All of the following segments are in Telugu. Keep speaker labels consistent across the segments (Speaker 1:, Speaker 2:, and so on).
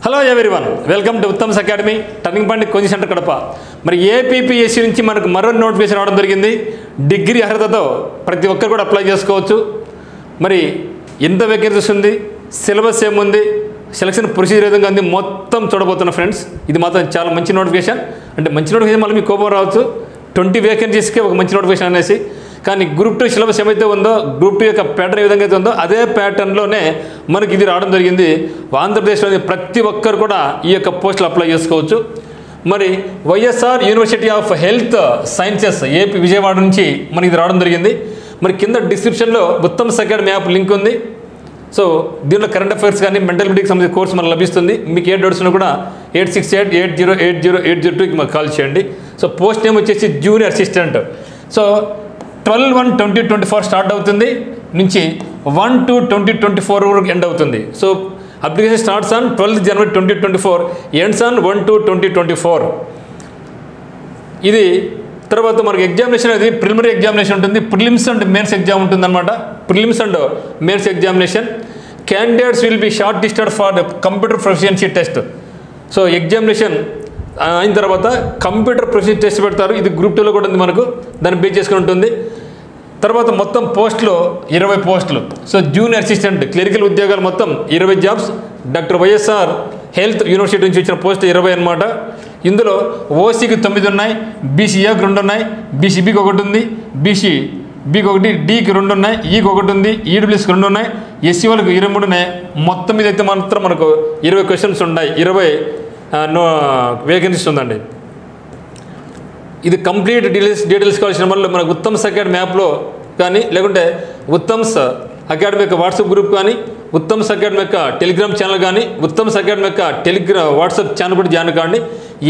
Speaker 1: Hello everyone, welcome to Uttam's academy, turning point coaching centre Kadapa. మరి ఏపీపీఎస్సీ నుంచి మనకు మరో నోటిఫికేషన్ రావడం జరిగింది. డిగ్రీ అర్హతతో ప్రతి ఒక్కరు కూడా అప్లై చేసుకోవచ్చు. మరి ఎంత వేకెన్సీస్ ఉంది, సిలబస్ ఏముంది, సెలక్షన్ ప్రొసీజర్ విధంగా ఉంది, మొత్తం చూడబోతున్నా ఫ్రెండ్స్. ఇది మాత్రం చాలా మంచి నోటిఫికేషన్. అంటే మంచి నోటిఫికేషన్ మళ్ళీ మీకు కోపం రావచ్చు, 20 వేకెన్సీస్కే ఒక మంచి నోటిఫికేషన్ అనేసి. కానీ గ్రూప్ 2 సిలబస్ ఏమైతే ఉందో, గ్రూప్ 2 యొక్క ప్యాటర్న్ ఏ విధంగా అయితే ఉందో అదే ప్యాటర్న్లోనే మనకి ఇది రావడం జరిగింది. ఆంధ్రప్రదేశ్లోని ప్రతి ఒక్కరు కూడా ఈ యొక్క పోస్టులు అప్లై చేసుకోవచ్చు. మరి YSR university of health sciences AP Vijayawada నుంచి మనకి ఇది రావడం జరిగింది. మరి కింద డిస్క్రిప్షన్లో ఉత్తమ్స్ అకాడమీ యాప్ లింక్ ఉంది. సో దీనిలో కరెంట్ అఫైర్స్ కానీ మెంటల్ బిలిటీకి సంబంధించిన కోర్సు మనకు లభిస్తుంది. మీకు ఏ డౌట్స్ ఉన్నా కూడా 8688080802కి మాకు కాల్ చేయండి. సో పోస్ట్ నేమ్ వచ్చేసి జూనియర్ అసిస్టెంట్. సో 12/1/2024 స్టార్ట్ అవుతుంది, నుంచి 1/2/2024 వరకు ఎండ్ అవుతుంది. So application starts on 12 January 2024, ends on 1/2/2024. ఇది తర్వాత మనకి ఎగ్జామినేషన్ అది ప్రిలిమినరీ ఎగ్జామినేషన్ ఉంటుంది. ప్రిలిమ్స్ అండ్ మెయిన్స్ ఎగ్జామ్ ఉంటుంది అనమాట. Prelims and mains examination. Candidates will be short listed for computer proficiency test. So examination అయిన తర్వాత కంప్యూటర్ ప్రొఫిషియన్సీ టెస్ట్ పెడతారు. ఇది గ్రూప్ 2లో కూడా ఉంది మనకు, దాన్ని బేస్ చేసుకుని ఉంటుంది. తర్వాత మొత్తం పోస్టులు 20 పోస్టులు. సో జూనియర్ అసిస్టెంట్ క్లరికల్ ఉద్యోగాలు మొత్తం 20 jobs. Doctor YSR health university నుంచి వచ్చిన పోస్ట్ 20 అనమాట. ఇందులో ఓసీకి 9 ఉన్నాయి, బీసీఏకి 2 ఉన్నాయి, బీసీబీకి 1 ఉంది, బీసీబీకి 1, డీకి 2 ఉన్నాయి, ఈకి 1 ఉంది, ఈడబ్ల్యూఎస్కి 2 ఉన్నాయి, ఎస్సీ వాళ్ళకి 23 ఉన్నాయి. మొత్తం మీద అయితే మాత్రం మనకు 20 క్వశ్చన్స్ ఉన్నాయి, 20 వేకెన్సీస్ ఉందండి. ఇది కంప్లీట్ డీటెయిల్స్ కావాల్సిన వల్ల మనకు ఉత్తమ్స్ అకాడమీ యాప్లో కానీ, లేకుంటే ఉత్తమ్స్ అకాడమీ యొక్క వాట్సాప్ గ్రూప్ కానీ, ఉత్తమ్స్ అకాడమీ యొక్క టెలిగ్రామ్ ఛానల్ కానీ, ఉత్తమ్స్ అకాడమీ యొక్క వాట్సాప్ ఛానల్ కూడా జాయిన్ కాండి.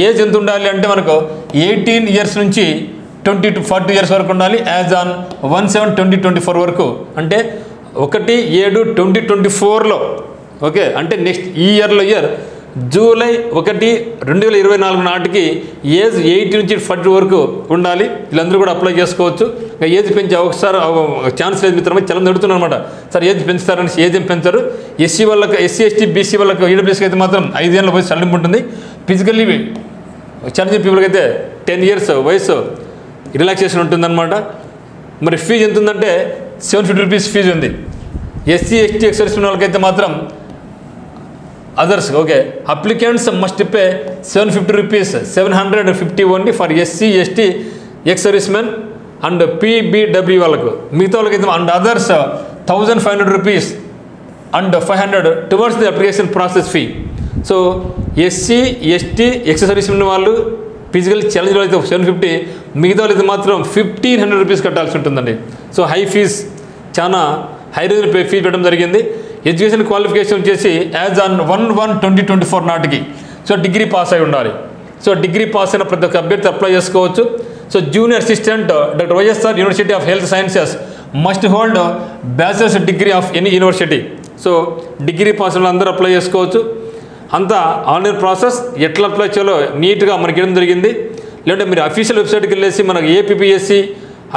Speaker 1: ఏజ్ ఎంత ఉండాలి అంటే మనకు 18 ఇయర్స్ నుంచి 20 to 40 ఇయర్స్ వరకు ఉండాలి. యాజ్ ఆన్ 1/7/2024 వరకు, అంటే 1/7/2024లో. ఓకే, అంటే నెక్స్ట్ ఈ ఇయర్ జూలై 1, 2024 నాటికి ఏజ్ 18 నుంచి 40 వరకు ఉండాలి. వీళ్ళందరూ కూడా అప్లై చేసుకోవచ్చు. ఏజ్ పెంచే ఒకసారి ఛాన్స్ లేదు మిత్రమై చాలా అడుగుతున్నాను అనమాట. సార్ ఏజ్ పెంచుతారని. ఏజ్ ఏం పెంచారు? ఎస్సీ వాళ్ళకి, ఎస్సీ ఎస్టీ బీసీ వాళ్ళకి, ఈడబ్ల్యూఎస్కి అయితే మాత్రం 5 ఏళ్ళ వయసు సడలింపు ఉంటుంది. ఫిజికల్లీ ఛాలెంజింగ్ పీపుల్కి అయితే 10 ఇయర్స్ వయసు రిలాక్సేషన్ ఉంటుందన్నమాట. మరి ఫీజు ఎంత ఉందంటే 750 రూపీస్ ఫీజు ఉంది. ఎస్సీ ఎస్టీ ఎక్సర్వీస్ వాళ్ళకైతే మాత్రం others okay, applicants must pay 750 rupees, 750 only for SC ST ex service men and PBW వాళ్ళకు. మిగతా వాళ్ళకైతే and others 1500 rupees and 500 towards the application process fee. So SC ST ex service men వాళ్ళు ఫిజికల్ ఛాలెంజ్ అయితే 750, మిగతా వాళ్ళైతే మాత్రం 1500 రూపీస్ కట్టాల్సి ఉంటుందండి. సో హై ఫీజ్, చాలా హై రేంజ్ ఫీజు పెట్టడం జరిగింది. ఎడ్యుకేషన్ క్వాలిఫికేషన్ వచ్చేసి యాజ్ ఆన్ 1/1/2024 నాటికి సో డిగ్రీ పాస్ అయి ఉండాలి. సో డిగ్రీ పాస్ అయిన ప్రతి ఒక్క అభ్యర్థి అప్లై చేసుకోవచ్చు. So junior assistant doctor YSR university of health sciences must hold bachelors degree of any university. So degree pass అయిన అందరూ అప్లై చేసుకోవచ్చు. అంతా ఆన్లైన్ ప్రాసెస్. ఎట్లా అప్లై చేయాలో నీట్గా మనకి ఇవ్వడం జరిగింది. లేదంటే మీరు అఫీషియల్ వెబ్సైట్కి వెళ్ళేసి మనకు ఏపీపీఎస్సీ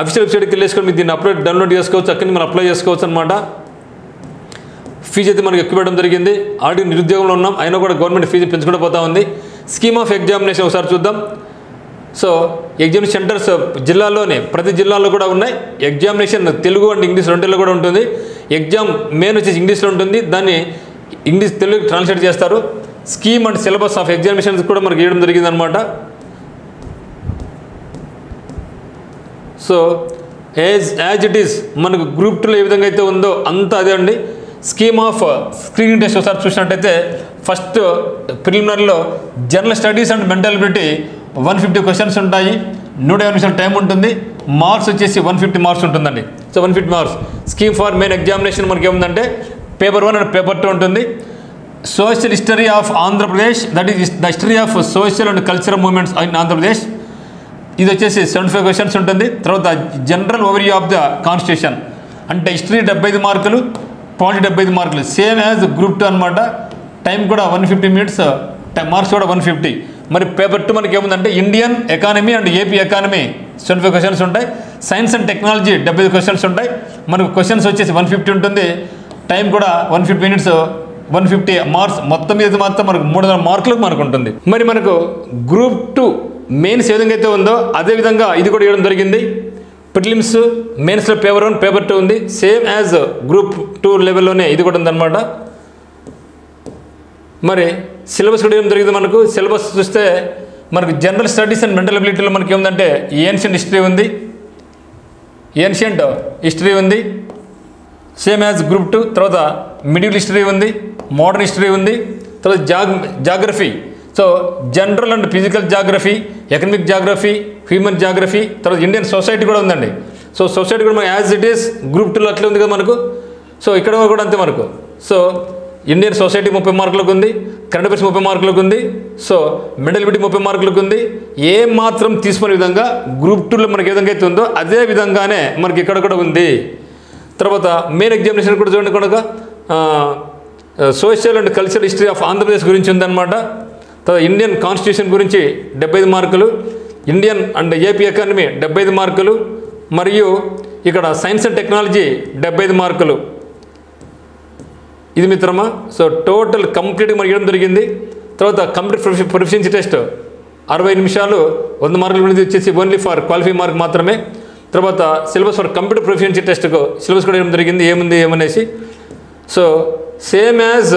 Speaker 1: అఫీషియల్ వెబ్సైట్కి వెళ్ళేసుకొని మీరు దీన్ని డౌన్లోడ్ చేసుకోవచ్చు. అక్కడి నుంచి మనం అప్లై చేసుకోవచ్చు అనమాట. ఫీజు అయితే మనకి ఎక్కువ పెట్టడం జరిగింది. ఆల్రెడీ నిరుద్యోగంలో ఉన్నాం, అయినా కూడా గవర్నమెంట్ ఫీజు పెంచుకుంటూ పోతా ఉంది. స్కీమ్ ఆఫ్ ఎగ్జామినేషన్ ఒకసారి చూద్దాం. సో ఎగ్జామినేషన్ సెంటర్స్ జిల్లాలోనే ప్రతి జిల్లాలో కూడా ఉన్నాయి. ఎగ్జామినేషన్ తెలుగు అండ్ ఇంగ్లీష్ రెండులో కూడా ఉంటుంది. ఎగ్జామ్ మెయిన్ వచ్చేసి ఇంగ్లీష్లో ఉంటుంది, దాన్ని ఇంగ్లీష్ తెలుగు ట్రాన్స్లేట్ చేస్తారు. Scheme and syllabus of examinations కూడా మనకి ఇవ్వడం జరిగింది అనమాట. సో యాజ్ ఇట్ ఈస్ మనకు గ్రూప్ 2లో ఏ విధంగా అయితే ఉందో అంతా అదే అండి. స్కీమ్ ఆఫ్ స్క్రీనింగ్ టెస్ట్ ఒకసారి చూసినట్టయితే ఫస్ట్ ప్రిలిమినరీలో general studies and mental ability 150 questions ఉంటాయి. 150 నిమిషాల టైం ఉంటుంది. మార్క్స్ వచ్చేసి 150 మార్క్స్ ఉంటుందండి. So 150 marks. Scheme for main examination మనకి ఏముందంటే పేపర్ 1 అండ్ పేపర్ 2 ఉంటుంది. Social history of Andhra Pradesh, that is the history of social and cultural movements in Andhra Pradesh. ఇది వచ్చేసి 75 క్వశ్చన్స్ ఉంటుంది. తర్వాత general overview of the constitution, అంటే హిస్టరీ 75 మార్కులు, పాలిటీ 75 మార్కులు, సేమ్ యాజ్ గ్రూప్ 2 అనమాట. టైం కూడా 150 మినిట్స్, మార్క్స్ కూడా 150. మరి పేపర్ 2 మనకి ఏముందంటే Indian economy and AP economy 75 questions ఉంటాయి. సైన్స్ అండ్ టెక్నాలజీ 75 క్వశ్చన్స్ ఉంటాయి. మనకు క్వశ్చన్స్ వచ్చేసి 150 ఉంటుంది. టైం కూడా 150 మినిట్స్, 150 మార్క్స్ మొత్తం మీద మాత్రం మనకు 300 మార్కులకు మనకు ఉంటుంది. మరి మనకు గ్రూప్ 2 మెయిన్స్ ఏ విధంగా అయితే ఉందో అదేవిధంగా ఇది కూడా ఇవ్వడం జరిగింది. ప్రిలిమ్స్ మెయిన్స్లో పేపర్ 1 పేపర్ 2 ఉంది. సేమ్ యాజ్ గ్రూప్ 2 లెవెల్లోనే ఇది కూడా ఉందన్నమాట. మరి సిలబస్ కూడా ఏం జరిగింది మనకు. సిలబస్ చూస్తే మనకు జనరల్ స్టడీస్ అండ్ మెంటల్ అబిలిటీలో మనకి ఏముందంటే ఏన్షియంట్ హిస్టరీ ఉంది, ఏన్షియంట్ హిస్టరీ ఉంది సేమ్ యాజ్ గ్రూప్ 2. తర్వాత మిడిల్ హిస్టరీ ఉంది, మోడర్న్ హిస్టరీ ఉంది, తర్వాత geography. So general and physical geography, economic geography, human geography, తర్వాత ఇండియన్ సొసైటీ కూడా ఉందండి. సో సొసైటీ కూడా మనకు యాజ్ ఇట్ ఈస్ గ్రూప్ 2లో అట్లే ఉంది కదా మనకు. సో ఇక్కడ కూడా అంతే మనకు. సో ఇండియన్ సొసైటీ 30 మార్కులకు ఉంది, కరెంట్ అఫైర్స్ 30 మార్కులకు ఉంది, సో మెంటల్ అబిలిటీ 30 మార్కులకు ఉంది. ఏ మాత్రం తీసుకునే విధంగా గ్రూప్ 2లో మనకి ఏ విధంగా అయితే ఉందో అదే విధంగానే మనకి ఇక్కడ కూడా ఉంది. తర్వాత మెయిన్ ఎగ్జామినేషన్ కూడా చూడండి కనుక social and cultural history of Andhra Pradesh గురించి ఉందన్నమాట. తర్వాత ఇండియన్ కాన్స్టిట్యూషన్ గురించి 75 మార్కులు, ఇండియన్ అండ్ ఏపీ ఎకానమీ 75 మార్కులు, మరియు ఇక్కడ సైన్స్ అండ్ టెక్నాలజీ 75 మార్కులు. ఇది మిత్రమా. సో టోటల్ కంప్లీట్గా మనకి ఇవ్వడం జరిగింది. తర్వాత కంప్యూటర్ ప్రొఫిషియన్సీ టెస్ట్ 60 నిమిషాలు 100 మార్కుల గురించి వచ్చేసి ఓన్లీ ఫర్ క్వాలిఫై మార్క్ మాత్రమే. తర్వాత సిలబస్ ఫర్ కంప్యూటర్ ప్రొఫిషియన్సీ టెస్ట్కు సిలబస్ కూడా ఇవ్వడం జరిగింది ఏముంది ఏమనేసి. సో సేమ్ యాజ్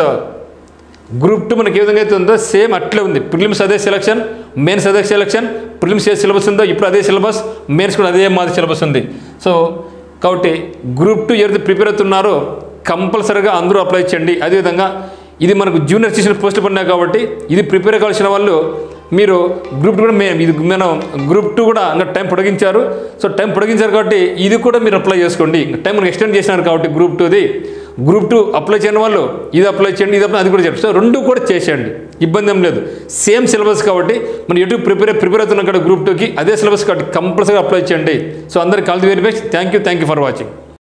Speaker 1: గ్రూప్ 2 మనకి ఏ విధంగా అయితే ఉందో సేమ్ అట్లే ఉంది. ప్రిలిమ్స్ అదే సెలక్షన్, మెయిన్స్ అదే సెలక్షన్. ప్రిలిమ్స్ ఏ సిలబస్ ఉందో ఇప్పుడు అదే సిలబస్, మెయిన్స్ కూడా అదే మాది సిలబస్ ఉంది. సో కాబట్టి గ్రూప్ 2 ఎవరైతే ప్రిపేర్ అవుతున్నారో కంపల్సరీగా అందరూ అప్లై చేయండి. అదేవిధంగా ఇది మనకు జూనియర్ అసిస్టెంట్ పోస్టులు పడినాయి కాబట్టి ఇది ప్రిపేర్ కావాల్సిన వాళ్ళు మీరు గ్రూప్ 2 కూడా మనం గ్రూప్ 2 కూడా ఇంకా టైం పొడిగించారు. సో టైం పొడిగించారు కాబట్టి ఇది కూడా మీరు అప్లై చేసుకోండి. టైం మనకు ఎక్స్టెండ్ చేసినారు కాబట్టి గ్రూప్ 2ది. గ్రూప్ 2 అప్లై చేయని వాళ్ళు ఇది అప్లై చేయండి, ఇది అప్లై అది కూడా చేయండి. సో 2 కూడా చేసేయండి, ఇబ్బంది ఏం లేదు. సేమ్ సిలబస్ కాబట్టి మనం ఎటు ప్రిపేర్ అవుతున్నాం కదా గ్రూప్ 2కి అదే సిలబస్ కాబట్టి కంపల్సరీగా అప్లై చేయండి. సో అందరికీ all the very best. Thank you for watching.